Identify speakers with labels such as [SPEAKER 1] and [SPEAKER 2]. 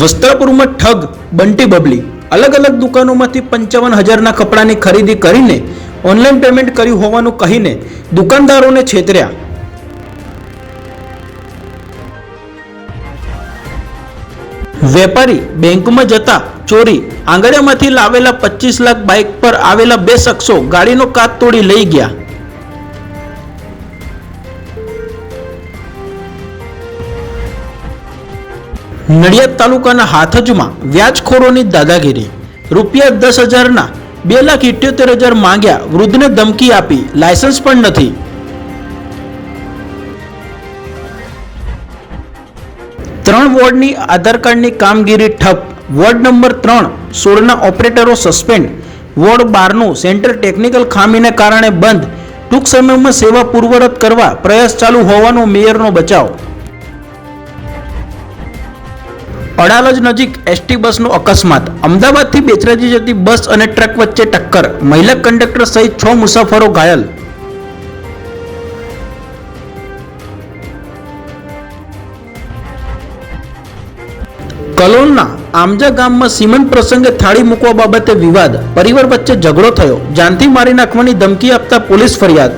[SPEAKER 1] વસ્ત્રાપુરમાં ઠગ બંટી બબલી અલગ અલગ દુકાનોમાંથી 55,000ના કપડાની ખરીદી કરીને ઓનલાઈન પેમેન્ટ કર્યું હોવાનું કહીને દુકાનદારોને છેતર્યા। વેપારી બેંકમાં જતા ચોરી આંગળીયામાંથી લાવેલા 25 લાખ બાઇક પર આવેલા બે શખ્સો ગાડીનો કાચ તોડી લઈ ગયા। નડિયાદ તાલુકાના હાથજમાં વ્યાજખોરોની દાદાગીરી। રૂપિયા 10,000ના 2,78,000 માંગ્યા, વૃદ્ધને ધમકી આપી, લાયસન્સ પણ નથી। ત્રણ વોર્ડની આધાર કાર્ડની કામગીરી ઠપ। વોર્ડ નંબર 3-16ના ઓપરેટરો સસ્પેન્ડ। વોર્ડ 12નું સેન્ટર ટેકનિકલ ખામીને કારણે બંધ। ટૂંક સમયમાં સેવા પૂર્વવત કરવા પ્રયાસ ચાલુ હોવાનો મેયરનો બચાવ। અડાલજ નજીક એસટી બસનો અકસ્માત। અમદાવાદથી બેચરાજી જતી બસ અને ટ્રક વચ્ચે ટક્કર। મહિલા કંડક્ટર સહિત 6 મુસાફરો ઘાયલ। કલોલના આમજા ગામમાં સીમંત પ્રસંગે થાળી મૂકવા બાબતે વિવાદ। પરિવાર વચ્ચે ઝઘડો થયો। જાનથી મારી નાખવાની ધમકી આપતા પોલીસ ફરિયાદ।